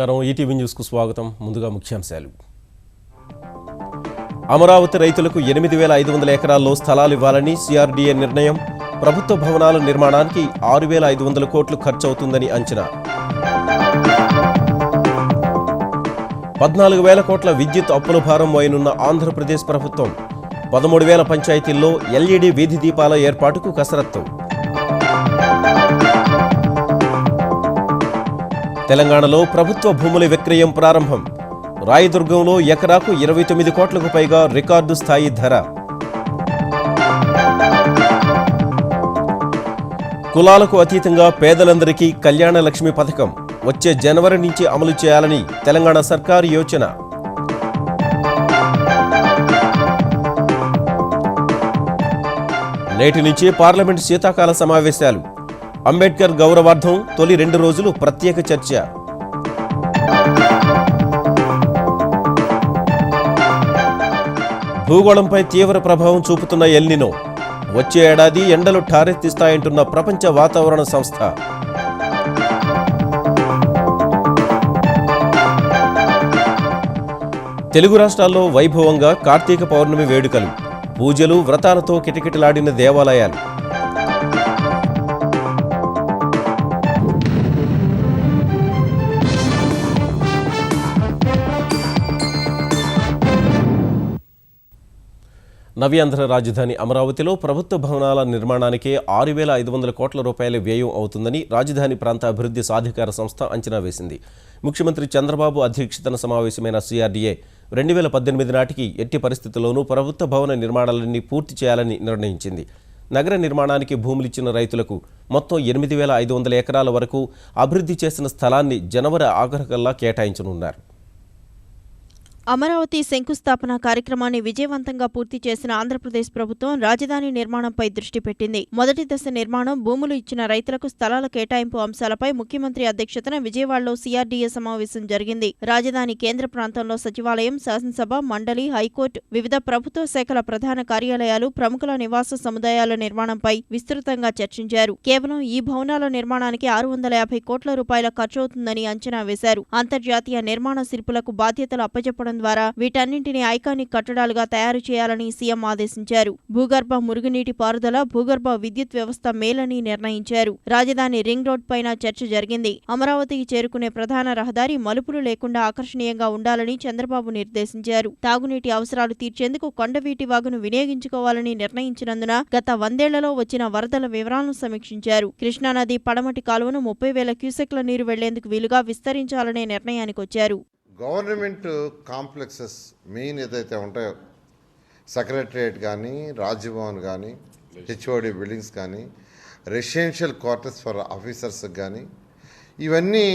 నమస్కారం ఈటీవీ న్యూస్కు స్వాగతం. ముందుగా ముఖ్యాంశాలు. అమరావతి రైతులకు 8,500 ఎకరాల్లో స్థలాలు ఇవ్వాలని సిఆర్డీఏ నిర్ణయం. ప్రభుత్వ భవనాల నిర్మాణానికి 6,500 కోట్లు ఖర్చవుతుందని అంచనా. 14,000 కోట్ల విద్యుత్ అప్పుల భారం మోయనున్న ఆంధ్రప్రదేశ్ ప్రభుత్వం. 13,000 పంచాయతీల్లో ఎల్ఈడీ వీధి దీపాల ఏర్పాటుకు కసరత్తు. తెలంగాణలో ప్రభుత్వ భూముల విక్రయం ప్రారంభం. రాయదుర్గంలో ఎకరాకు 29 కోట్లకు పైగా రికార్డు స్థాయి ధర. కులాలకు అతీతంగా పేదలందరికీ కళ్యాణ లక్ష్మి పథకం వచ్చే జనవరి నుంచి అమలు చేయాలని తెలంగాణ సర్కారు యోచన. నేటి నుంచి పార్లమెంటు శీతాకాల సమావేశాలు. అంబేద్కర్ గౌరవార్థం తొలి 2 రోజులు ప్రత్యేక చర్చ. భూగోళంపై తీవ్ర ప్రభావం చూపుతున్న ఎల్నినో. వచ్చే ఏడాది ఎండలు ఠారెత్తిస్తాయంటున్న ప్రపంచ వాతావరణ సంస్థ. తెలుగు రాష్ట్రాల్లో వైభవంగా కార్తీక పౌర్ణమి వేడుకలు. పూజలు వ్రతాలతో కిటకిటలాడిన దేవాలయాలు. నవ్యాంధ్ర రాజధాని అమరావతిలో ప్రభుత్వ భవనాల నిర్మాణానికే 6,500 కోట్ల రూపాయల వ్యయం అవుతుందని రాజధాని ప్రాంత అభివృద్ధి సాధికార సంస్థ అంచనా వేసింది. ముఖ్యమంత్రి చంద్రబాబు అధ్యక్షతన సమావేశమైన సిఆర్డీఏ 2018 నాటికి ఎట్టి పరిస్థితుల్లోనూ ప్రభుత్వ భవన నిర్మాణాలన్నీ పూర్తి చేయాలని నిర్ణయించింది. నగర నిర్మాణానికి భూములిచ్చిన రైతులకు మొత్తం 8,500 ఎకరాల వరకు అభివృద్ధి చేసిన స్థలాన్ని జనవరి ఆఖరుకల్లా కేటాయించనున్నారు. అమరావతి శంకుస్థాపన కార్యక్రమాన్ని విజయవంతంగా పూర్తి చేసిన ఆంధ్రప్రదేశ్ ప్రభుత్వం రాజధాని నిర్మాణంపై దృష్టి పెట్టింది. మొదటి దశ నిర్మాణం, భూములు ఇచ్చిన రైతులకు స్థలాల కేటాయింపు అంశాలపై ముఖ్యమంత్రి అధ్యక్షతన విజయవాడలో సిఆర్డీఏ సమావేశం జరిగింది. రాజధాని కేంద్ర ప్రాంతంలో సచివాలయం, శాసనసభ, మండలి, హైకోర్టు, వివిధ ప్రభుత్వ శాఖల ప్రధాన కార్యాలయాలు, ప్రముఖుల నివాస సముదాయాల నిర్మాణంపై విస్తృతంగా చర్చించారు. కేవలం ఈ భవనాల నిర్మాణానికి 650 కోట్ల రూపాయల ఖర్చవుతుందని అంచనా వేశారు. అంతర్జాతీయ నిర్మాణ శిల్పులకు బాధ్యతలు అప్పచెప్పడం ద్వారా వీటన్నింటినీ ఐకానిక్ కట్టడాలుగా తయారు చేయాలని సీఎం ఆదేశించారు. భూగర్భ మురుగునీటి పారుదల, భూగర్భ విద్యుత్ వ్యవస్థ మేలని నిర్ణయించారు. రాజధాని రింగ్ రోడ్ పైన చర్చ జరిగింది. అమరావతికి చేరుకునే ప్రధాన రహదారి మలుపులు లేకుండా ఆకర్షణీయంగా ఉండాలని చంద్రబాబు నిర్దేశించారు. తాగునీటి అవసరాలు తీర్చేందుకు కొండవీటి వాగును వినియోగించుకోవాలని నిర్ణయించినందున గత 100 ఏళ్లలో వచ్చిన వరదల వివరాలను సమీక్షించారు. కృష్ణానది పడమటి కాలువను 30,000 క్యూసెక్ల నీరు వెళ్లేందుకు వీలుగా విస్తరించాలనే నిర్ణయానికొచ్చారు. గవర్నమెంట్ కాంప్లెక్సెస్ మెయిన్ ఏదైతే ఉంటాయో, సెక్రటరియట్ కానీ, రాజ్భవన్ కానీ, హెచ్ఓడి బిల్డింగ్స్ కానీ, రెసిడెన్షియల్ క్వార్టర్స్ ఫర్ ఆఫీసర్స్ కానీ, ఇవన్నీ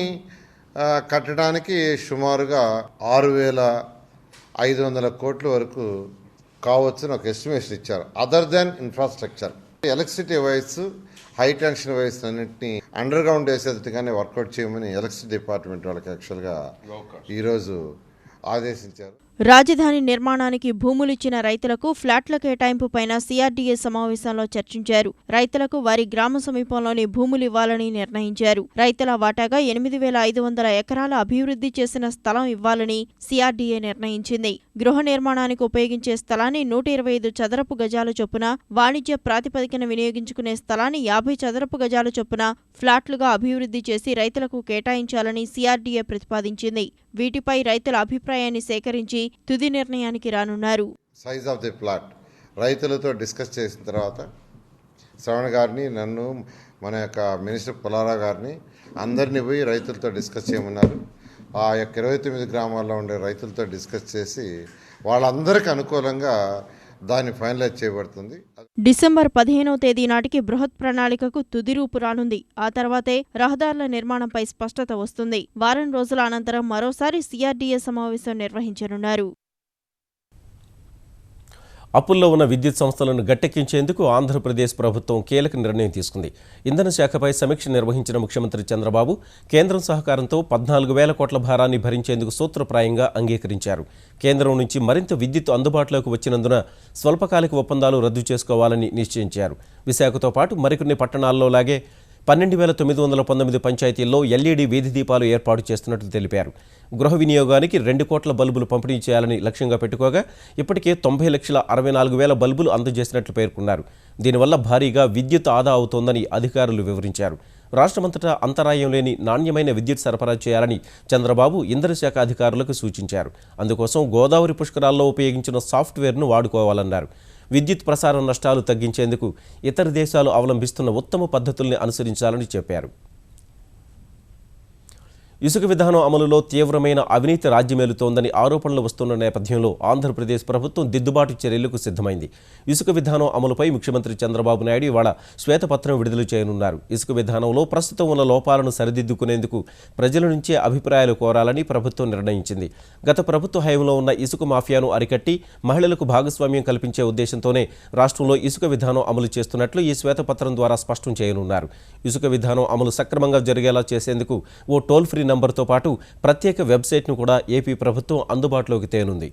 కట్టడానికి సుమారుగా 6,500 కోట్ల వరకు కావచ్చని ఒక ఎస్టిమేషన్ ఇచ్చారు. Other than infrastructure, electricity wires, high tension wires అన్నింటినీ అండర్ గ్రౌండ్ వేసేట్టుగానే వర్కౌట్ చేయమని ఎలక్ట్రిసిటీ డిపార్ట్మెంట్ వాళ్ళకి యాక్చువల్గా ఈరోజు ఆదేశించారు. రాజధాని నిర్మాణానికి భూములిచ్చిన రైతులకు ఫ్లాట్ల కేటాయింపుపైన సిఆర్డీఏ సమావేశంలో చర్చించారు. రైతులకు వారి గ్రామ సమీపంలోని భూములివ్వాలని నిర్ణయించారు. రైతుల వాటాగా 8,500 ఎకరాల అభివృద్ధి చేసిన స్థలం ఇవ్వాలని సిఆర్డీఏ నిర్ణయించింది. గృహ నిర్మాణానికి ఉపయోగించే స్థలాన్ని 125 చదరపు గజాల చొప్పున, వాణిజ్య ప్రాతిపదికన వినియోగించుకునే స్థలాన్ని 50 చదరపు గజాల చొప్పున ఫ్లాట్లుగా అభివృద్ధి చేసి రైతులకు కేటాయించాలని సిఆర్డీఏ ప్రతిపాదించింది. వీటిపై రైతుల అభిప్రాయాన్ని సేకరించి తుది నిర్ణయానికి రానున్నారు. సైజ్ ఆఫ్ ది ప్లాట్ రైతులతో డిస్కస్ చేసిన తర్వాత శ్రవణ్ గారిని, నన్ను, మన యొక్క మినిస్టర్ పుల్లారావు గారిని అందరినీ పోయి రైతులతో డిస్కస్ చేయమన్నారు. ఆ యొక్క 29 గ్రామాల్లో ఉండే రైతులతో డిస్కస్ చేసి వాళ్ళందరికీ అనుకూలంగా దాన్ని ఫైనలైజ్ చేయబడుతుంది. డిసెంబర్ 15వ తేదీ నాటికి బృహత్ ప్రణాళికకు తుది రూపు రానుంది. ఆ తర్వాతే రహదారుల నిర్మాణంపై స్పష్టత వస్తుంది. వారం రోజుల అనంతరం మరోసారి సిఆర్డీఏ సమావేశం నిర్వహించనున్నారు. అప్పుల్లో ఉన్న విద్యుత్ సంస్థలను గట్టెక్కించేందుకు ఆంధ్రప్రదేశ్ ప్రభుత్వం కీలక నిర్ణయం తీసుకుంది. ఇంధన శాఖపై సమీక్ష నిర్వహించిన ముఖ్యమంత్రి చంద్రబాబు కేంద్రం సహకారంతో 14,000 కోట్ల భారాన్ని భరించేందుకు సూత్రప్రాయంగా అంగీకరించారు. కేంద్రం నుంచి మరింత విద్యుత్ అందుబాటులోకి వచ్చినందున స్వల్పకాలిక ఒప్పందాలు రద్దు చేసుకోవాలని నిశ్చయించారు. విశాఖతో పాటు మరికొన్ని పట్టణాల్లో లాగే 12,919 పంచాయతీల్లో ఎల్ఈడీ వీధి దీపాలు ఏర్పాటు చేస్తున్నట్లు తెలిపారు. గృహ వినియోగానికి 2 కోట్ల బల్బులు పంపిణీ చేయాలని లక్ష్యంగా పెట్టుకోగా ఇప్పటికే 90,64,000 బల్బులు అందజేసినట్లు పేర్కొన్నారు. దీనివల్ల భారీగా విద్యుత్ ఆదా అవుతోందని అధికారులు వివరించారు. రాష్ట్రమంతటా అంతరాయం లేని నాణ్యమైన విద్యుత్ సరఫరా చేయాలని చంద్రబాబు ఇంధనశాఖ అధికారులకు సూచించారు. అందుకోసం గోదావరి పుష్కరాల్లో ఉపయోగించిన సాఫ్ట్వేర్ను వాడుకోవాలన్నారు. విద్యుత్ ప్రసారం నష్టాలు తగ్గించేందుకు ఇతర దేశాలు అవలంబిస్తున్న ఉత్తమ పద్ధతుల్ని అనుసరించాలని చెప్పారు. ఇసుక విధానం అమలులో తీవ్రమైన అవినీతి రాజ్యమేలుతోందని ఆరోపణలు వస్తున్న నేపథ్యంలో ఆంధ్రప్రదేశ్ ప్రభుత్వం దిద్దుబాటు చర్యలకు సిద్ధమైంది. ఇసుక విధానం అమలుపై ముఖ్యమంత్రి చంద్రబాబు నాయుడు ఇవాళ శ్వేతపత్రం విడుదల చేయనున్నారు. ఇసుక విధానంలో ప్రస్తుతం ఉన్న లోపాలను సరిదిద్దుకునేందుకు ప్రజల నుంచే అభిప్రాయాలు కోరాలని ప్రభుత్వం నిర్ణయించింది. గత ప్రభుత్వ హయాంలో ఉన్న ఇసుక మాఫియాను అరికట్టి మహిళలకు భాగస్వామ్యం కల్పించే ఉద్దేశంతోనే రాష్ట్రంలో ఇసుక విధానం అమలు చేస్తున్నట్లు ఈ శ్వేతపత్రం ద్వారా స్పష్టం చేయనున్నారు. ఇసుక విధానం అమలు సక్రమంగా జరిగేలా చేసేందుకు ఓ టోల్ ఫ్రీ నంబర్తో పాటు ప్రత్యేక వెబ్సైట్ను కూడా ఏపీ ప్రభుత్వం అందుబాటులోకి తేనుంది.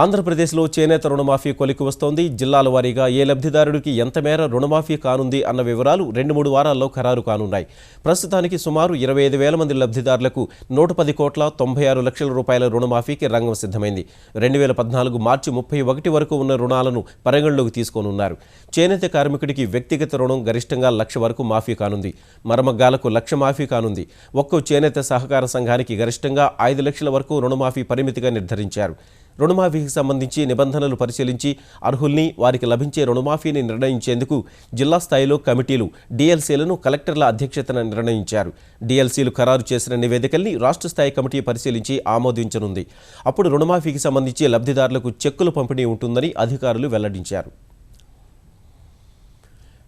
ఆంధ్రప్రదేశ్లో చేనేత రుణమాఫీ కొలికి వస్తోంది. జిల్లాల వారీగా ఏ లబ్ధిదారుడికి ఎంత మేర రుణమాఫీ కానుంది అన్న వివరాలు 2-3 వారాల్లో ఖరారు కానున్నాయి. ప్రస్తుతానికి సుమారు 25,000 మంది లబ్ధిదారులకు 110,96 లక్షల రూపాయల రుణమాఫీకి రంగం సిద్ధమైంది. 2014 మార్చి 31 వరకు ఉన్న రుణాలను పరిగణలోకి తీసుకోనున్నారు. చేనేత కార్మికుడికి వ్యక్తిగత రుణం గరిష్టంగా 1,00,000 వరకు మాఫీ కానుంది. మరమగ్గాలకు 1,00,000 మాఫీ కానుంది. ఒక్కో చేనేత సహకార సంఘానికి గరిష్టంగా 5 లక్షల వరకు రుణమాఫీ పరిమితిగా నిర్ధారించారు. రుణమాఫీకి సంబంధించి నిబంధనలు పరిశీలించి అర్హుల్ని వారికి లభించే రుణమాఫీని నిర్ణయించేందుకు జిల్లా స్థాయిలో కమిటీలు డీఎల్సీలను కలెక్టర్ల అధ్యక్షతన నిర్ణయించారు. డీఎల్సీలు ఖరారు చేసిన నివేదికల్ని రాష్ట్ర స్థాయి కమిటీ పరిశీలించి ఆమోదించనుంది. అప్పుడు రుణమాఫీకి సంబంధించి లబ్ధిదారులకు చెక్కులు పంపిణీ ఉంటుందని అధికారులు వెల్లడించారు.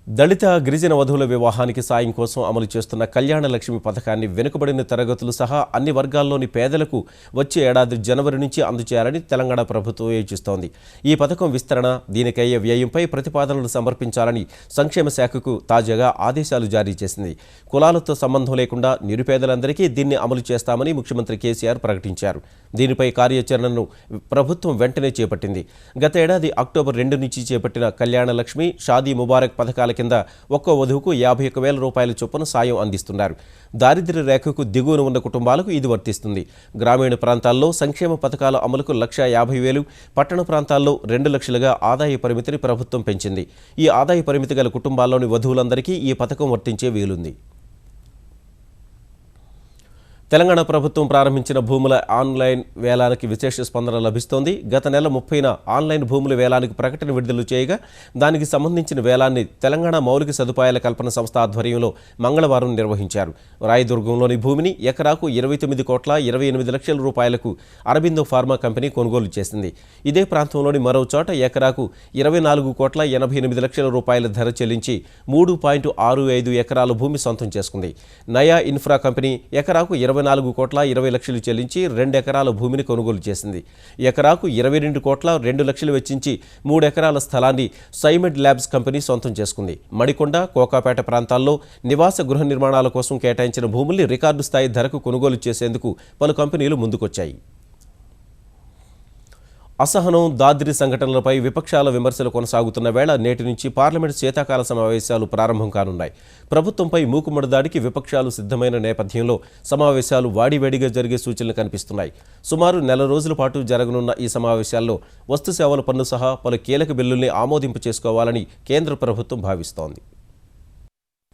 దళిత గిరిజన వధువుల వివాహానికి సాయం కోసం అమలు చేస్తున్న కళ్యాణ లక్ష్మి పథకాన్ని వెనుకబడిన తరగతులు సహా అన్ని వర్గాల్లోని పేదలకు వచ్చే ఏడాది జనవరి నుంచి అందజేయాలని తెలంగాణ ప్రభుత్వం యోచిస్తోంది. ఈ పథకం విస్తరణ, దీనికయ్యే వ్యయంపై ప్రతిపాదనలు సమర్పించాలని సంక్షేమ శాఖకు తాజాగా ఆదేశాలు జారీ చేసింది. కులాలతో సంబంధం లేకుండా నిరుపేదలందరికీ దీన్ని అమలు చేస్తామని ముఖ్యమంత్రి కేసీఆర్ ప్రకటించారు. దీనిపై కార్యాచరణను ప్రభుత్వం వెంటనే చేపట్టింది. గత ఏడాది అక్టోబర్ 2 నుంచి చేపట్టిన కళ్యాణ లక్ష్మి, షాదీ ముబారక్ పథకాల కింద ఒక్కో వధువుకు 51,000 రూపాయల చొప్పున సాయం అందిస్తున్నారు. దారిద్ర్య రేఖకు దిగువన ఉన్న కుటుంబాలకు ఇది వర్తిస్తుంది. గ్రామీణ ప్రాంతాల్లో సంక్షేమ పథకాల అమలుకు 1,50,000, పట్టణ ప్రాంతాల్లో 2 లక్షలుగా ఆదాయ పరిమితిని ప్రభుత్వం పెంచింది. ఈ ఆదాయ పరిమితి గల కుటుంబాల్లోని వధువులందరికీ ఈ పథకం వర్తించే వీలుంది. తెలంగాణ ప్రభుత్వం ప్రారంభించిన భూముల ఆన్లైన్ వేలానికి విశేష స్పందన లభిస్తోంది. గత నెల 30న ఆన్లైన్ భూముల వేలానికి ప్రకటన విడుదల చేయగా దానికి సంబంధించిన వేలాన్ని తెలంగాణ మౌలిక సదుపాయాల కల్పన సంస్థ ఆధ్వర్యంలో మంగళవారం నిర్వహించారు. రాయదుర్గంలోని భూమిని ఎకరాకు 29,28 లక్షల రూపాయలకు అరబిందో ఫార్మా కంపెనీ కొనుగోలు చేసింది. ఇదే ప్రాంతంలోని మరో చోట ఎకరాకు 24,88 లక్షల రూపాయల ధర చెల్లించి 3.65 ఎకరాల భూమి సొంతం చేసుకుంది. నయా ఇన్ఫ్రా కంపెనీ ఎకరాకు 24,20 లక్షలు చెల్లించి 2 ఎకరాల భూమిని కొనుగోలు చేసింది. ఎకరాకు 22,02 లక్షలు వెచ్చించి 3 ఎకరాల స్థలాన్ని సైమెడ్ ల్యాబ్స్ కంపెనీ సొంతం చేసుకుంది. మడికొండ, కోకాపేట ప్రాంతాల్లో నివాస గృహ నిర్మాణాల కోసం కేటాయించిన భూముల్ని రికార్డు స్థాయి ధరకు కొనుగోలు చేసేందుకు పలు కంపెనీలు ముందుకొచ్చాయి. అసహనం, దాద్రి సంఘటనలపై విపక్షాల విమర్శలు కొనసాగుతున్న వేళ నేటి నుంచి పార్లమెంట్ శీతాకాల సమావేశాలు ప్రారంభం కానున్నాయి. ప్రభుత్వంపై మూకుమ్మడి దాడికి విపక్షాలు సిద్ధమైన నేపథ్యంలో సమావేశాలు వాడివేడిగా జరిగే సూచనలు కనిపిస్తున్నాయి. సుమారు నెల రోజుల పాటు జరగనున్న ఈ సమావేశాల్లో వస్తు సేవల పన్ను సహా పలు కీలక బిల్లుల్ని ఆమోదింపు చేసుకోవాలని కేంద్ర ప్రభుత్వం భావిస్తోంది.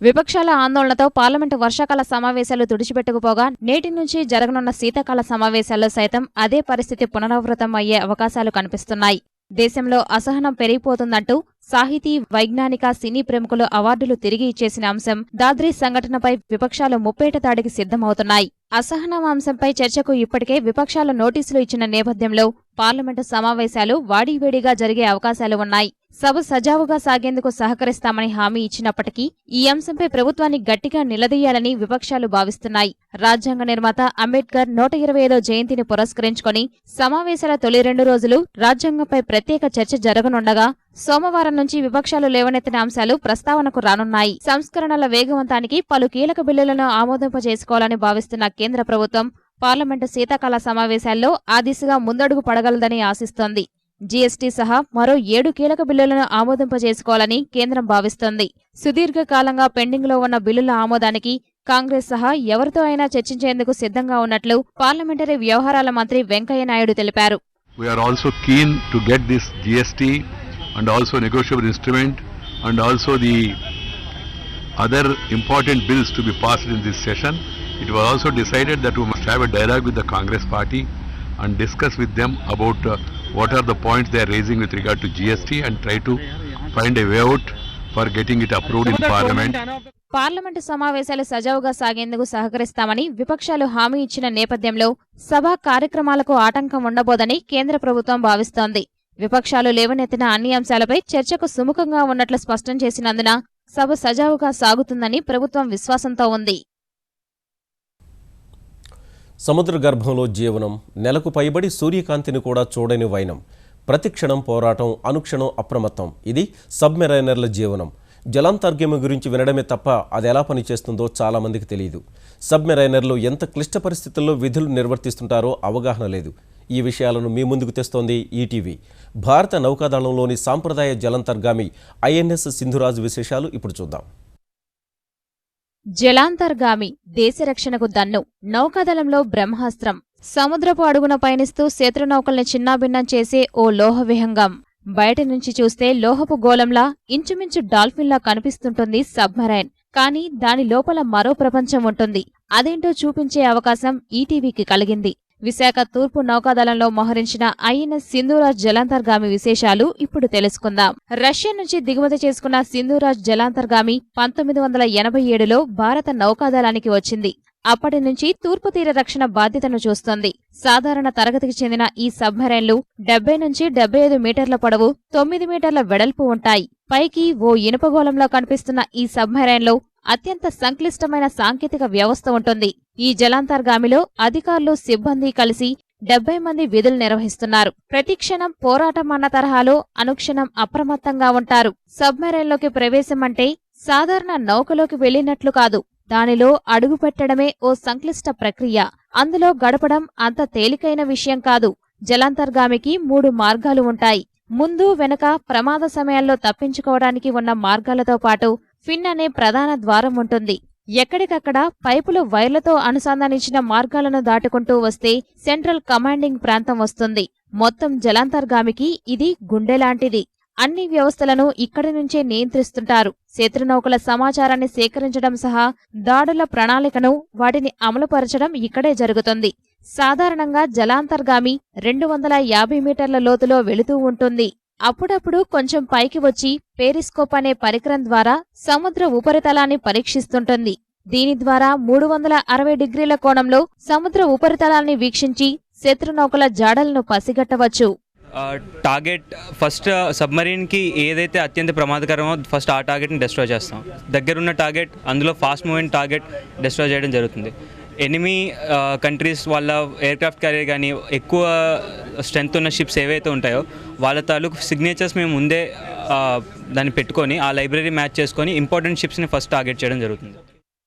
విపక్షాల ఆందోళనతో పార్లమెంటు వర్షాకాల సమావేశాలు తుడిచిపెట్టుకుపోగా నేటి నుంచి జరగనున్న శీతాకాల సమావేశాల్లో సైతం అదే పరిస్థితి పునరావృతం అయ్యే అవకాశాలు కనిపిస్తున్నాయి. దేశంలో అసహనం పెరిగిపోతుందంటూ సాహితీ, వైజ్ఞానిక, సినీ ప్రముఖులు అవార్డులు తిరిగి ఇచ్చేసిన అంశం దాద్రి సంఘటనపై విపక్షాలు ముప్పేట దాడికి సిద్ధమవుతున్నాయి. అసహనం అంశంపై చర్చకు ఇప్పటికే విపక్షాలు నోటీసులు ఇచ్చిన నేపథ్యంలో పార్లమెంటు సమావేశాలు వాడివేడిగా జరిగే అవకాశాలు ఉన్నాయి. సభ సజావుగా సాగేందుకు సహకరిస్తామని హామీ ఇచ్చినప్పటికీ ఈ అంశంపై ప్రభుత్వాన్ని గట్టిగా నిలదీయాలని విపక్షాలు భావిస్తున్నాయి. రాజ్యాంగ నిర్మాత అంబేద్కర్ 125వ జయంతిని పురస్కరించుకొని సమావేశాల తొలి 2 రోజులు రాజ్యాంగంపై ప్రత్యేక చర్చ జరగనుండగా సోమవారం నుంచి విపక్షాలు లేవనెత్తిన అంశాలు ప్రస్తావనకు రానున్నాయి. సంస్కరణల వేగవంతానికి పలు కీలక బిల్లులను ఆమోదింపజేసుకోవాలని భావిస్తున్న కేంద్ర ప్రభుత్వం పార్లమెంటు శీతాకాల సమావేశాల్లో ఆ దిశగా ముందడుగు పడగలదని ఆశిస్తోంది. జీఎస్టీ సహా మరో 7 కీలక బిల్లులను ఆమోదింపజేసుకోవాలని కేంద్రం భావిస్తోంది. సుదీర్ఘకాలంగా పెండింగ్లో ఉన్న బిల్లుల ఆమోదానికి కాంగ్రెస్ సహా ఎవరితో అయినా చర్చించేందుకు సిద్ధంగా ఉన్నట్లు పార్లమెంటరీ వ్యవహారాల మంత్రి వెంకయ్య నాయుడు తెలిపారు. We are also keen to get this GST and also negotiable instrument and also the other important bills to be passed in this session. It was also decided that we must have a dialogue with the Congress party and discuss with them about what are the points they are raising with regard to GST and try to find a way out for getting it approved in Parliament. Parliament సమావేశాలు సజావుగా సాగేందుకు సహకరిస్తామని విపక్షాలు హామీ ఇచ్చిన నేపథ్యంలో సభా కార్యక్రమాలకు ఆటంకం ఉండబోదని కేంద్ర ప్రభుత్వం భావిస్తోంది. విపక్షాలు లేవనెత్తిన అన్ని అంశాలపై చర్చకు సుముఖంగా ఉన్నట్లు స్పష్టం చేసినందున సభ సజావుగా సాగుతుందని ప్రభుత్వం విశ్వాసంతో ఉంది. సముద్ర గర్భంలో జీవనం, నెలకు పైబడి సూర్యకాంతిని కూడా చూడని వైనం, ప్రతిక్షణం పోరాటం, అనుక్షణం అప్రమత్తం. ఇది సబ్మెరైనర్ల జీవనం. జలాంతర్గమ గురించి వినడమే తప్ప అది ఎలా పనిచేస్తుందో చాలామందికి తెలియదు. సబ్మెరైనర్లు ఎంత క్లిష్ట పరిస్థితుల్లో విధులు నిర్వర్తిస్తుంటారో అవగాహన లేదు. ఈ విషయాలను మీ ముందుకు తెస్తోంది ఈటీవీ. భారత నౌకాదళంలోని సాంప్రదాయ జలాంతర్గామి ఐఎన్ఎస్ సింధురాజ్ విశేషాలు ఇప్పుడు చూద్దాం. జలాంతర్గామి దేశ రక్షణకు దన్ను, నౌకాదళంలో బ్రహ్మాస్త్రం. సముద్రపు అడుగున పయనిస్తూ శత్రునౌకల్ని చిన్నాభిన్నం చేసే ఓ లోహ విహంగం. బయట నుంచి చూస్తే లోహపు గోళంలా, ఇంచుమించు డాల్ఫిన్లా కనిపిస్తుంటుంది సబ్మెరైన్. కానీ దాని లోపల మరో ప్రపంచం ఉంటుంది. అదేంటో చూపించే అవకాశం ఈటీవీకి కలిగింది. విశాఖ తూర్పు నౌకాదళంలో మోహరించిన ఐఎన్ఎస్ సింధురాజ్ జలాంతర్గామి విశేషాలు ఇప్పుడు తెలుసుకుందాం. రష్యా నుంచి దిగుమతి చేసుకున్న సింధురాజ్ జలాంతర్గామి 1987లో భారత నౌకాదళానికి వచ్చింది. అప్పటి నుంచి తూర్పు తీర రక్షణ బాధ్యతను చూస్తోంది. సాధారణ తరగతికి చెందిన ఈ సబ్మెరైన్లు 70 నుంచి 75 మీటర్ల పొడవు, 9 మీటర్ల వెడల్పు ఉంటాయి. పైకి ఓ ఇనుపగోళంలో కనిపిస్తున్న ఈ సబ్మెరైన్లో అత్యంత సంక్లిష్టమైన సాంకేతిక వ్యవస్థ ఉంటుంది. ఈ జలాంతర్గామిలో అధికారులు, సిబ్బంది కలిసి 70 మంది విధులు నిర్వహిస్తున్నారు. ప్రతిక్షణం పోరాటం అన్న తరహాలో అనుక్షణం అప్రమత్తంగా ఉంటారు. సబ్మెరైన్లోకి ప్రవేశం అంటే సాధారణ నౌకలోకి వెళ్లినట్లు కాదు. దానిలో అడుగుపెట్టడమే ఓ సంక్లిష్ట ప్రక్రియ. అందులో గడపడం అంత తేలికైన విషయం కాదు. జలాంతర్గామికి 3 మార్గాలు ఉంటాయి. ముందు వెనక ప్రమాద సమయాల్లో తప్పించుకోవడానికి ఉన్న మార్గాలతో పాటు ఫిన్ అనే ప్రధాన ద్వారం ఉంటుంది. ఎక్కడికక్కడ పైపులు, వైర్లతో అనుసంధానించిన మార్గాలను దాటుకుంటూ వస్తే సెంట్రల్ కమాండింగ్ ప్రాంతం వస్తుంది. మొత్తం జలాంతర్గామికి ఇది గుండెలాంటిది. అన్ని వ్యవస్థలను ఇక్కడి నుంచే నియంత్రిస్తుంటారు. శత్రునౌకల సమాచారాన్ని సేకరించడం సహా దాడుల ప్రణాళికను, వాటిని అమలుపరచడం ఇక్కడే జరుగుతుంది. సాధారణంగా జలాంతర్గామి 250 మీటర్ల లోతులో వెళుతూ ఉంటుంది. అప్పుడప్పుడు కొంచెం పైకి వచ్చి పేరిస్కోప్ అనే పరికరం ద్వారా సముద్ర ఉపరితలాన్ని పరీక్షిస్తుంటుంది. దీని ద్వారా 360 డిగ్రీల కోణంలో సముద్ర ఉపరితలాన్ని వీక్షించి శత్రునౌకల జాడలను పసిగట్టవచ్చు. టార్గెట్ ఫస్ట్ సబ్మరీన్కి ఏదైతే అత్యంత ప్రమాదకరమో ఫస్ట్ ఆ టార్గెట్ని డిస్ట్రాయ్ చేస్తాం. దగ్గరున్న టార్గెట్, అందులో ఫాస్ట్ మూవింగ్ టార్గెట్ డిస్ట్రాయ్ చేయడం జరుగుతుంది. ఎనిమీ కంట్రీస్ వాళ్ళ ఎయిర్క్రాఫ్ట్ క్యారియర్ కానీ ఎక్కువ స్ట్రెంత్ ఉన్న షిప్స్ ఏవైతే ఉంటాయో వాళ్ళ తాలూకు సిగ్నేచర్స్ మేము ముందే దాన్ని పెట్టుకొని ఆ లైబ్రరీ మ్యాచ్ చేసుకొని ఇంపార్టెంట్ షిప్స్ని ఫస్ట్ టార్గెట్ చేయడం జరుగుతుంది.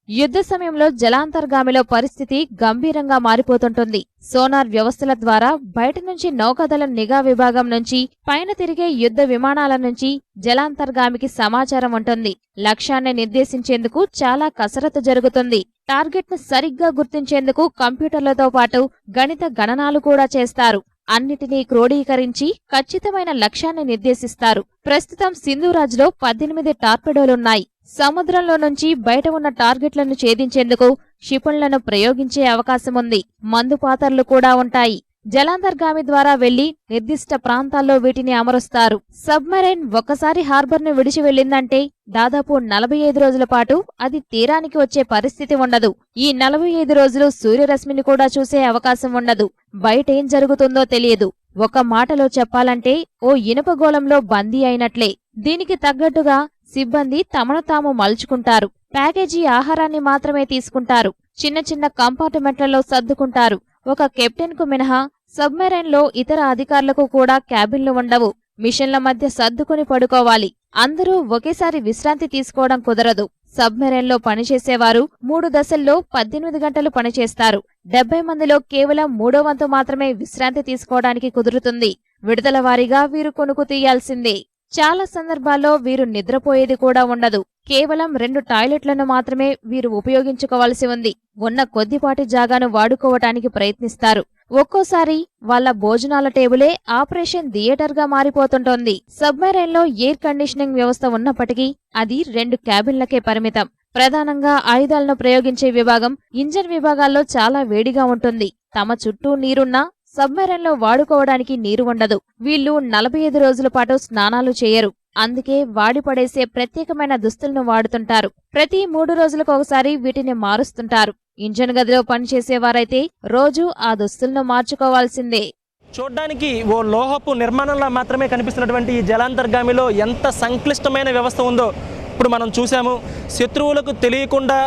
యుద్ధ సమయంలో జలాంతర్గామిలో పరిస్థితి గంభీరంగా మారిపోతుంటుంది. సోనార్ వ్యవస్థల ద్వారా బయట నుంచి నౌకాదళం నిఘా విభాగం నుంచి, పైన తిరిగే యుద్ధ విమానాల నుంచి జలాంతర్గామికి సమాచారం ఉంటుంది. లక్ష్యాన్ని నిర్దేశించేందుకు చాలా కసరత్తు జరుగుతుంది. టార్గెట్ను సరిగ్గా గుర్తించేందుకు కంప్యూటర్లతో పాటు గణిత గణనాలు కూడా చేస్తారు. అన్నిటినీ క్రోడీకరించి ఖచ్చితమైన లక్ష్యాన్ని నిర్దేశిస్తారు. ప్రస్తుతం సింధురాజ్లో 18 టార్పెడోలున్నాయి. సముద్రంలో నుంచి బయట ఉన్న టార్గెట్లను ఛేదించేందుకు క్షిపణులను ప్రయోగించే అవకాశముంది. మందుపాతర్లు కూడా ఉంటాయి. జలాంతర్గామి ద్వారా వెళ్లి నిర్దిష్ట ప్రాంతాల్లో వీటిని అమరుస్తారు. సబ్మెరైన్ ఒక్కసారి హార్బర్ను విడిచి వెళ్లిందంటే దాదాపు 45 రోజుల పాటు అది తీరానికి వచ్చే పరిస్థితి ఉండదు. ఈ 45 రోజులు సూర్యరశ్మిని కూడా చూసే అవకాశం ఉండదు. బయటేం జరుగుతుందో తెలియదు. ఒక మాటలో చెప్పాలంటే ఓ ఇనుపగోళంలో బందీ అయినట్లే. దీనికి తగ్గట్టుగా సిబ్బంది తమను తాము మలుచుకుంటారు. ప్యాకేజీ ఆహారాన్ని మాత్రమే తీసుకుంటారు. చిన్న చిన్న కంపార్ట్మెంట్లలో సర్దుకుంటారు. ఒక కెప్టెన్కు మినహా సబ్మెరైన్లో ఇతర అధికారులకు కూడా క్యాబిన్లు ఉండవు. మిషన్ల మధ్య సర్దుకుని పడుకోవాలి. అందరూ ఒకేసారి విశ్రాంతి తీసుకోవడం కుదరదు. సబ్మెరైన్లో పనిచేసేవారు 3 దశల్లో 18 గంటలు పనిచేస్తారు. 70 మందిలో కేవలం 3వ వంతు మాత్రమే విశ్రాంతి తీసుకోవడానికి కుదురుతుంది. విడుదల వారీగా వీరు కొనుక్కు తీయాల్సిందే. చాలా సందర్భాల్లో వీరు నిద్రపోయేది కూడా ఉండదు. కేవలం 2 టాయిలెట్లను మాత్రమే వీరు ఉపయోగించుకోవాల్సి ఉంది. ఉన్న కొద్దిపాటి జాగాను వాడుకోవటానికి ప్రయత్నిస్తారు. ఒక్కోసారి వాళ్ల భోజనాల టేబులే ఆపరేషన్ థియేటర్గా మారిపోతుంటోంది. సబ్మెరైన్లో ఎయిర్ కండిషనింగ్ వ్యవస్థ ఉన్నప్పటికీ అది 2 క్యాబిన్లకే పరిమితం. ప్రధానంగా ఆయుధాలను ప్రయోగించే విభాగం, ఇంజన్ విభాగాల్లో చాలా వేడిగా ఉంటుంది. తమ చుట్టూ నీరున్నా సబ్మెరైన్లో వాడుకోవడానికి నీరు ఉండదు. వీళ్లు 45 రోజుల పాటు స్నానాలు చేయరు. అందుకే వాడిపడేసే ప్రత్యేకమైన దుస్తులను వాడుతుంటారు. ప్రతి 3 రోజులకు ఒకసారి వీటిని మారుస్తుంటారు. ఇంజన్ గదిలో పనిచేసేవారైతే రోజూ ఆ దుస్తులను మార్చుకోవాల్సిందే. చూడ్డానికి ఓ లోహపు నిర్మాణంలా మాత్రమే కనిపిస్తున్నటువంటి ఈ జలాంతర్గామిలో ఎంత సంక్లిష్టమైన వ్యవస్థ ఉందో ఇప్పుడు మనం చూసాము. శత్రువులకు తెలియకుండా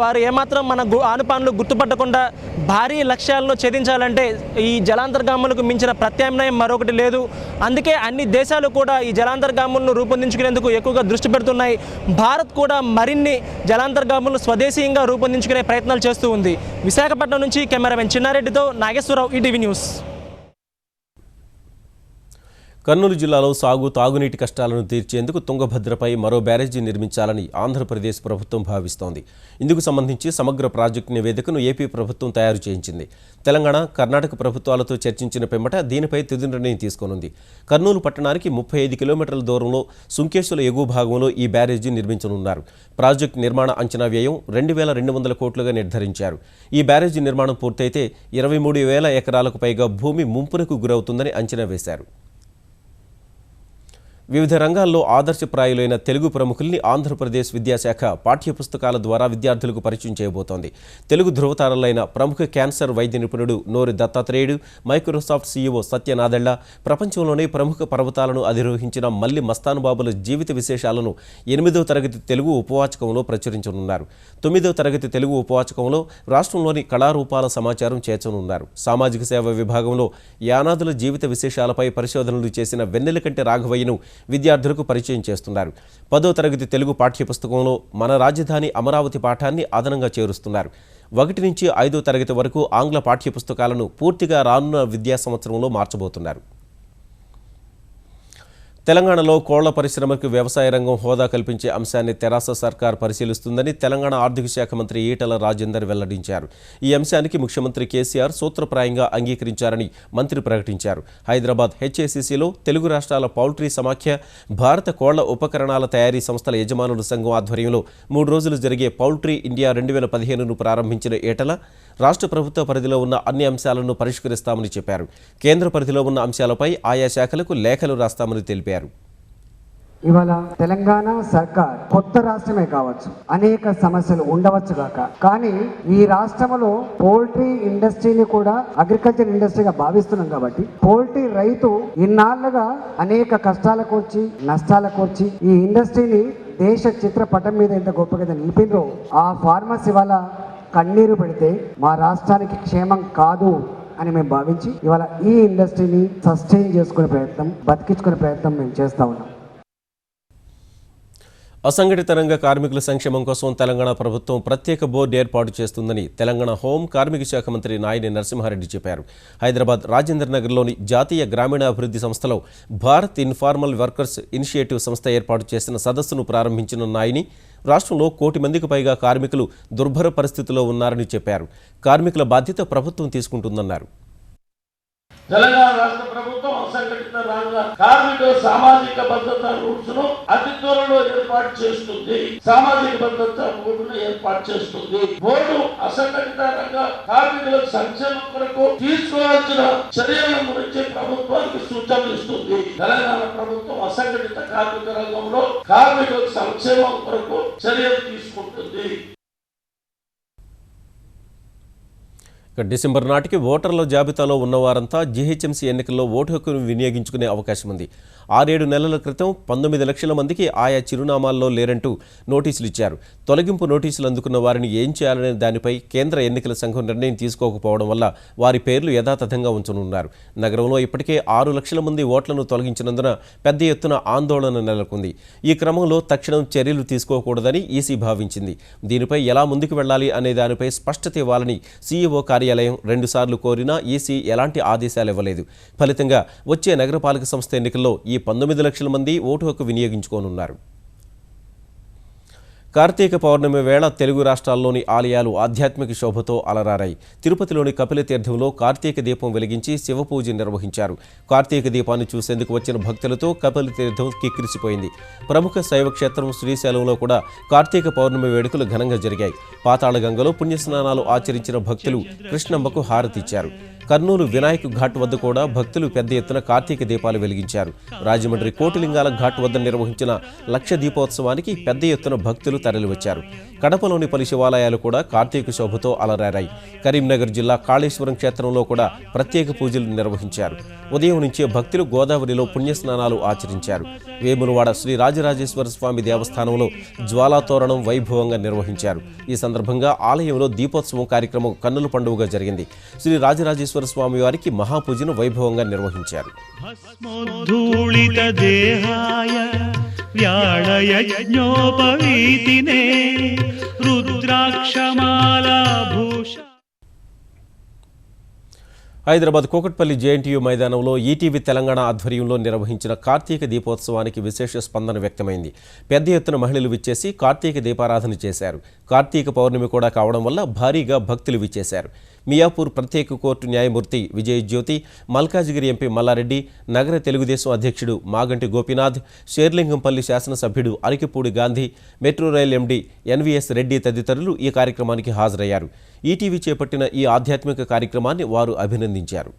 వారు ఏమాత్రం మన ఆనుపానులు గుర్తుపట్టకుండా భారీ లక్ష్యాలను ఛేదించాలంటే ఈ జలాంతర్గాములకు మించిన ప్రత్యామ్నాయం మరొకటి లేదు. అందుకే అన్ని దేశాలు కూడా ఈ జలాంతర్గాములను రూపొందించుకునేందుకు ఎక్కువగా దృష్టి పెడుతున్నాయి. భారత్ కూడా మరిన్ని జలాంతర్గాములను స్వదేశీయంగా రూపొందించుకునే ప్రయత్నాలు చేస్తూ ఉంది. విశాఖపట్నం నుంచి కెమెరామెన్ చిన్నారెడ్డితో నాగేశ్వరరావు, ఈటీవీ న్యూస్. కర్నూలు జిల్లాలో తాగునీటి కష్టాలను తీర్చేందుకు తుంగభద్రపై మరో బ్యారేజీ నిర్మించాలని ఆంధ్రప్రదేశ్ ప్రభుత్వం భావిస్తోంది. ఇందుకు సంబంధించి సమగ్ర ప్రాజెక్టు నివేదికను ఏపీ ప్రభుత్వం తయారు చేయించింది. తెలంగాణ, కర్ణాటక ప్రభుత్వాలతో చర్చించిన పిమ్మట దీనిపై తుది నిర్ణయం తీసుకోనుంది. కర్నూలు పట్టణానికి 35 కిలోమీటర్ల దూరంలో సుంకేశ్వల ఎగువ భాగంలో ఈ బ్యారేజీ నిర్మించనున్నారు. ప్రాజెక్టు నిర్మాణ అంచనా వ్యయం 2200 కోట్లుగా నిర్ధారించారు. ఈ బ్యారేజీ నిర్మాణం పూర్తయితే 23,000 ఎకరాలకు పైగా భూమి ముంపునకు గురవుతుందని అంచనా వేశారు. వివిధ రంగాల్లో ఆదర్శప్రాయులైన తెలుగు ప్రముఖుల్ని ఆంధ్రప్రదేశ్ విద్యాశాఖ పాఠ్యపుస్తకాల ద్వారా విద్యార్థులకు పరిచయం చేయబోతోంది. తెలుగు ధృవతారలైన ప్రముఖ క్యాన్సర్ వైద్య నిపుణుడు నోరి దత్తాత్రేయుడు, మైక్రోసాఫ్ట్ సీఈఓ సత్యనాదెళ్ల, ప్రపంచంలోనే ప్రముఖ పర్వతాలను అధిరోహించిన మల్లి మస్తానుబాబుల జీవిత విశేషాలను 8వ తరగతి తెలుగు ఉపవాచకంలో ప్రచురించనున్నారు. 9వ తరగతి తెలుగు ఉపవాచకంలో రాష్ట్రంలోని కళారూపాల సమాచారం చేర్చనున్నారు. సామాజిక సేవ విభాగంలో యానాదుల జీవిత విశేషాలపై పరిశోధనలు చేసిన వెన్నెలకంటి రాఘవయ్యను విద్యార్థులకు పరిచయం చేస్తున్నారు. 10వ తరగతి తెలుగు పాఠ్యపుస్తకంలో మన రాజధాని అమరావతి పాఠాన్ని అదనంగా చేరుస్తున్నారు. 1 నుంచి 5వ తరగతి వరకు ఆంగ్ల పాఠ్యపుస్తకాలను పూర్తిగా రానున్న విద్యా సంవత్సరంలో మార్చబోతున్నారు. తెలంగాణలో కోళ్ల పరిశ్రమకు వ్యవసాయ రంగం హోదా కల్పించే అంశాన్ని తెరాస సర్కార్ పరిశీలిస్తుందని తెలంగాణ ఆర్థిక శాఖ మంత్రి ఈటల రాజేందర్ వెల్లడించారు. ఈ అంశానికి ముఖ్యమంత్రి కేసీఆర్ సూత్రప్రాయంగా అంగీకరించారని మంత్రి ప్రకటించారు. హైదరాబాద్ హెచ్ఏసీసీలో తెలుగు రాష్ట్రాల పౌల్ట్రీ సమాఖ్య, భారత కోళ్ల ఉపకరణాల తయారీ సంస్థల యజమానుల సంఘం ఆధ్వర్యంలో 3 రోజులు జరిగే పౌల్ట్రీ ఇండియా 2015ను ప్రారంభించిన ఈటల రాష్ట్ర ప్రభుత్వ పరిధిలో ఉన్న అన్ని అంశాలను పరిష్కరిస్తామని చెప్పారు. కేంద్ర పరిధిలో ఉన్న అంశాలపై ఆయా శాఖలకు లేఖలు రాస్తామని తెలిపారు. ఇవాళ తెలంగాణ సర్కార్ కొత్త రాష్ట్రమే కావచ్చు, అనేక సమస్యలు ఉండవచ్చు కాక, కానీ ఈ రాష్ట్రంలో పౌల్ట్రీ ఇండస్ట్రీని కూడా అగ్రికల్చర్ ఇండస్ట్రీగా భావిస్తున్నాం. కాబట్టి పౌల్ట్రీ రైతు ఇన్నాళ్లుగా అనేక కష్టాలకు వచ్చి నష్టాలకు వచ్చి ఈ ఇండస్ట్రీని దేశ చిత్రపటం మీద ఎంత గొప్పగా నిలిపిందో ఆ ఫార్మర్స్ ఇవాళ కన్నీరు పెడితే మా రాష్ట్రానికి క్షేమం కాదు అని మేము భావించి ఇవాళ ఈ ఇండస్ట్రీని సస్టైన్ చేసుకునే ప్రయత్నం, బతికించుకునే ప్రయత్నం మేము చేస్తా ఉన్నాం. అసంఘటిత రంగ కార్మికుల సంక్షేమం కోసం తెలంగాణ ప్రభుత్వం ప్రత్యేక బోర్డు ఏర్పాటు చేస్తుందని తెలంగాణ హోం కార్మిక శాఖ మంత్రి నాయిని నరసింహారెడ్డి చెప్పారు. హైదరాబాద్ రాజేంద్ర నగర్లోని జాతీయ గ్రామీణాభివృద్ధి సంస్థలో భారత్ ఇన్ఫార్మల్ వర్కర్స్ ఇనిషియేటివ్ సంస్థ ఏర్పాటు చేసిన సదస్సును ప్రారంభించిన నాయిని రాష్ట్రంలో 1 కోటి మందికి పైగా కార్మికులు దుర్భర పరిస్థితిలో ఉన్నారని చెప్పారు. కార్మికుల బాధ్యత ప్రభుత్వం తీసుకుంటుందన్నారు. తెలంగాణ రాష్ట్ర ప్రభుత్వం అసంఘటిత రంగ కార్మికుల సామాజిక భద్రత రూల్స్ ను అతి త్వరలో ఏర్పాటు చేస్తుంది. సామాజిక భద్రత బోర్డును ఏర్పాటు చేస్తుంది. బోర్డు అసంఘటిత రంగ కార్మికుల సంక్షేమం కొరకు తీసుకోవాల్సిన చర్యల గురించి ప్రభుత్వానికి సూచనలు ఇస్తుంది. తెలంగాణ ప్రభుత్వం అసంఘటిత కార్మిక రంగంలో కార్మికుల సంక్షేమం కొరకు చర్యలు తీసుకుంటుంది. డిసెంబర్ నాటికి ఓటర్ల జాబితాలో ఉన్నవారంతా జీహెచ్ఎంసీ ఎన్నికల్లో ఓటు హక్కును వినియోగించుకునే అవకాశం ఉంది. 6-7 నెలల క్రితం 19 లక్షల మందికి ఆయా చిరునామాల్లో లేరంటూ నోటీసులు ఇచ్చారు. తొలగింపు నోటీసులు అందుకున్న వారిని ఏం చేయాలనే దానిపై కేంద్ర ఎన్నికల సంఘం నిర్ణయం తీసుకోకపోవడం వల్ల వారి పేర్లు యథాతథంగా ఉంచనున్నారు. నగరంలో ఇప్పటికే 6 లక్షల మంది ఓట్లను తొలగించినందున పెద్ద ఎత్తున ఆందోళన నెలకొంది. ఈ క్రమంలో తక్షణం చర్యలు తీసుకోకూడదని ఈసీ భావించింది. దీనిపై ఎలా ముందుకు వెళ్లాలి అనే దానిపై స్పష్టత ఇవ్వాలని సీఈఓ కార్యాలయం 2 సార్లు కోరినా ఈసీ ఎలాంటి ఆదేశాలు ఇవ్వలేదు. ఫలితంగా వచ్చే నగరపాలక సంస్థ ఎన్నికల్లో ఈ 19 లక్షల మంది ఓటు హక్కు వినియోగించుకోనున్నారు. కార్తీక పౌర్ణమి వేళ తెలుగు రాష్ట్రాల్లోని ఆలయాలు ఆధ్యాత్మిక శోభతో అలరారాయి. తిరుపతిలోని కపిల తీర్థంలో కార్తీక దీపం వెలిగించి శివపూజ నిర్వహించారు. కార్తీక దీపాన్ని చూసేందుకు వచ్చిన భక్తులతో కపిల తీర్థం కిక్కిరిసిపోయింది. ప్రముఖ శైవ క్షేత్రం శ్రీశైలంలో కూడా కార్తీక పౌర్ణమి వేడుకలు ఘనంగా జరిగాయి. పాతాళగంగలో పుణ్యస్నానాలు ఆచరించిన భక్తులు కృష్ణమ్మకు హారతిచ్చారు. కర్నూలు వినాయక్ ఘాట్ వద్ద కూడా భక్తులు పెద్ద ఎత్తున కార్తీక దీపాలు వెలిగించారు. రాజమండ్రి కోటిలింగాల ఘాట్ వద్ద నిర్వహించిన లక్ష దీపోత్సవానికి పెద్ద ఎత్తున భక్తులు తరలివచ్చారు. కడపలోని పలు శివాలయాలు కూడా కార్తీక శోభతో అలరారాయి. కరీంనగర్ జిల్లా కాళేశ్వరం క్షేత్రంలో కూడా ప్రత్యేక పూజలు నిర్వహించారు. ఉదయం నుంచే భక్తులు గోదావరిలో పుణ్యస్నానాలు ఆచరించారు. వేములవాడ శ్రీ రాజరాజేశ్వర స్వామి దేవస్థానంలో జ్వాలాతోరణం వైభవంగా నిర్వహించారు. ఈ సందర్భంగా ఆలయంలో దీపోత్సవం కార్యక్రమం కన్నుల పండుగగా జరిగింది. శ్రీ రాజరాజేశ్వర స్వామి వారికి మహాపూజను వైభవంగా నిర్వహించారు. హైదరాబాద్ కూకట్పల్లి జేఎన్టీయూ మైదానంలో ఈటీవీ తెలంగాణ ఆధ్వర్యంలో నిర్వహించిన కార్తీక దీపోత్సవానికి విశేష స్పందన వ్యక్తమైంది. పెద్ద ఎత్తున మహిళలు విచ్చేసి కార్తీక దీపారాధన చేశారు. కార్తీక పౌర్ణమి కూడా కావడం వల్ల భారీగా భక్తులు విచ్చేశారు. మియాపూర్ ప్రత్యేక కోర్టు న్యాయమూర్తి విజయ్ జ్యోతి, మల్కాజిగిరి ఎంపీ మల్లారెడ్డి, నగర తెలుగుదేశం అధ్యక్షుడు మాగంటి గోపీనాథ్, షేర్లింగంపల్లి శాసనసభ్యుడు Arikepudi Gandhi, metro rail MD NVS Reddy తదితరులు ఈ కార్యక్రమానికి హాజరయ్యారు. ఈటీవీ చేపట్టిన ఈ ఆధ్యాత్మిక కార్యక్రమాన్ని వారు అభినందించారు.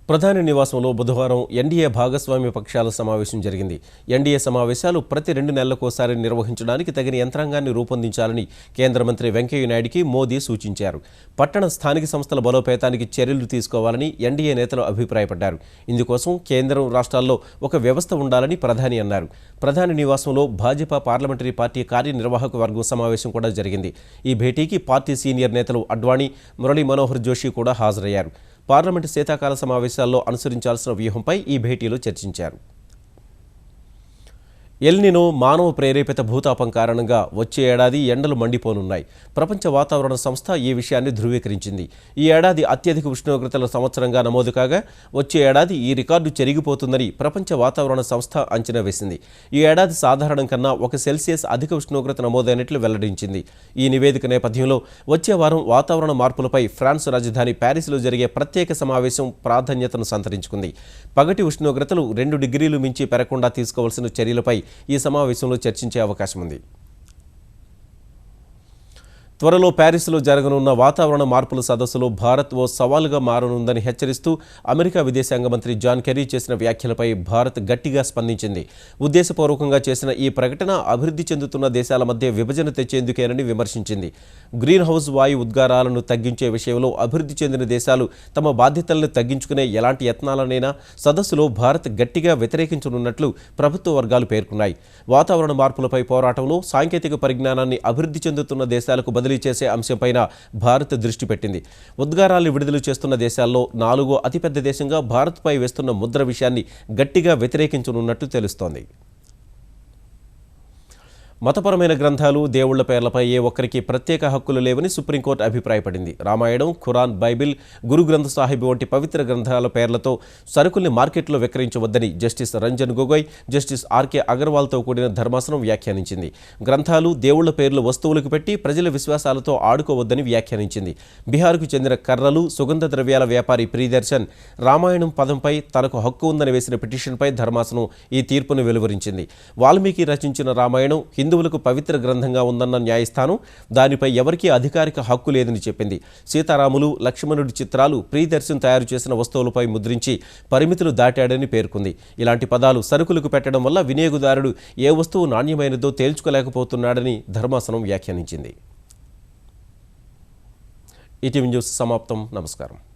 ప్రధాని నివాసంలో బుధవారం ఎన్డీఏ భాగస్వామ్య పక్షాల సమావేశం జరిగింది. ఎన్డీఏ సమావేశాలు ప్రతి 2 నెలలకోసారి నిర్వహించడానికి తగిన యంత్రాంగాన్ని రూపొందించాలని కేంద్ర మంత్రి వెంకయ్యనాయుడికి మోదీ సూచించారు. పట్టణ స్థానిక సంస్థల బలోపేతానికి చర్యలు తీసుకోవాలని ఎన్డీఏ నేతలు అభిప్రాయపడ్డారు. ఇందుకోసం కేంద్రం, రాష్ట్రాల్లో ఒక వ్యవస్థ ఉండాలని ప్రధాని అన్నారు. ప్రధాని నివాసంలో భాజపా పార్లమెంటరీ పార్టీ కార్యనిర్వాహక వర్గం సమావేశం కూడా జరిగింది. ఈ భేటీకి పార్టీ సీనియర్ నేతలు అడ్వాణీ, మురళీ మనోహర్ జోషి కూడా హాజరయ్యారు. పార్లమెంటు శీతాకాల సమావేశాల్లో అనుసరించాల్సిన వ్యూహంపై ఈ భేటీలో చర్చించారు. ఎల్నినో మానవ ప్రేరేపిత భూతాపం కారణంగా వచ్చే ఏడాది ఎండలు మండిపోనున్నాయి. ప్రపంచ వాతావరణ సంస్థ ఈ విషయాన్ని ధృవీకరించింది. ఈ ఏడాది అత్యధిక ఉష్ణోగ్రతల సంవత్సరంగా నమోదు కాగా వచ్చే ఏడాది ఈ రికార్డు చెరిగిపోతుందని ప్రపంచ వాతావరణ సంస్థ అంచనా వేసింది. ఈ ఏడాది సాధారణం కన్నా 1 సెల్సియస్ అధిక ఉష్ణోగ్రత నమోదైనట్లు వెల్లడించింది. ఈ నివేదిక నేపథ్యంలో వచ్చే వారం వాతావరణ మార్పులపై ఫ్రాన్స్ రాజధాని ప్యారిస్లో జరిగే ప్రత్యేక సమావేశం ప్రాధాన్యతను సంతరించుకుంది. పగటి ఉష్ణోగ్రతలు 2 డిగ్రీలు మించి పెరగకుండా తీసుకోవాల్సిన చర్యలపై ఈ సమావేశంలో చర్చించే అవకాశం ఉంది. త్వరలో ప్యారిస్లో జరగనున్న వాతావరణ మార్పుల సదస్సులో భారత్ ఓ సవాలుగా మారనుందని హెచ్చరిస్తూ అమెరికా విదేశాంగ మంత్రి జాన్ కెర్రీ చేసిన వ్యాఖ్యలపై భారత్ గట్టిగా స్పందించింది. ఉద్దేశపూర్వకంగా చేసిన ఈ ప్రకటన అభివృద్ధి చెందుతున్న దేశాల మధ్య విభజన తెచ్చేందుకేనని విమర్శించింది. గ్రీన్ హౌస్ వాయు ఉద్గారాలను తగ్గించే విషయంలో అభివృద్ధి చెందిన దేశాలు తమ బాధ్యతలను తగ్గించుకునే ఎలాంటి యత్నాలనైనా సదస్సులో భారత్ గట్టిగా వ్యతిరేకించనున్నట్లు ప్రభుత్వ వర్గాలు పేర్కొన్నాయి. వాతావరణ మార్పులపై పోరాటంలో సాంకేతిక పరిజ్ఞానాన్ని అభివృద్ధి చెందుతున్న దేశాలకు బదిలీ చేసే అంశంపైన భారత్ దృష్టి పెట్టింది. ఉద్గారాలను విడుదల చేస్తున్న దేశాల్లో 4వ అతిపెద్ద దేశంగా భారత్పై వేస్తున్న ముద్ర విషయాన్ని గట్టిగా వ్యతిరేకించనున్నట్టు తెలుస్తోంది. మతపరమైన గ్రంథాలు, దేవుళ్ల పేర్లపై ఏ ఒక్కరికి ప్రత్యేక హక్కులు లేవని సుప్రీంకోర్టు అభిప్రాయపడింది. రామాయణం, ఖురాన్, బైబిల్, గురు గ్రంథ్ సాహిబ్ వంటి పవిత్ర గ్రంథాల పేర్లతో సరుకుల్ని మార్కెట్లో విక్రయించవద్దని justice Ranjan Gogoi, justice R K అగర్వాల్తో కూడిన ధర్మాసనం వ్యాఖ్యానించింది. గ్రంథాలు, దేవుళ్ల పేర్లు వస్తువులకు పెట్టి ప్రజల విశ్వాసాలతో ఆడుకోవద్దని వ్యాఖ్యానించింది. బీహార్కు చెందిన కర్రలు, సుగంధ ద్రవ్యాల వ్యాపారి ప్రియదర్శన్ రామాయణం పదంపై తనకు హక్కు ఉందని వేసిన పిటిషన్పై ధర్మాసనం ఈ తీర్పును వెలువరించింది. వాల్మీకి రచించిన రామాయణం హిందూ హిందువులకు పవిత్ర గ్రంథంగా ఉందన్న న్యాయస్థానం దానిపై ఎవరికీ అధికారిక హక్కు లేదని చెప్పింది. సీతారాములు, లక్ష్మణుడి చిత్రాలు ప్రియదర్శన్ తయారు చేసిన వస్తువులపై ముద్రించి పరిమితులు దాటాడని పేర్కొంది. ఇలాంటి పదాలు సరుకులకు పెట్టడం వల్ల వినియోగదారుడు ఏ వస్తువు నాణ్యమైనదో తేల్చుకోలేకపోతున్నాడని ధర్మాసనం వ్యాఖ్యానించింది. ఈటీవీ న్యూస్ సమాప్తం. నమస్కారం.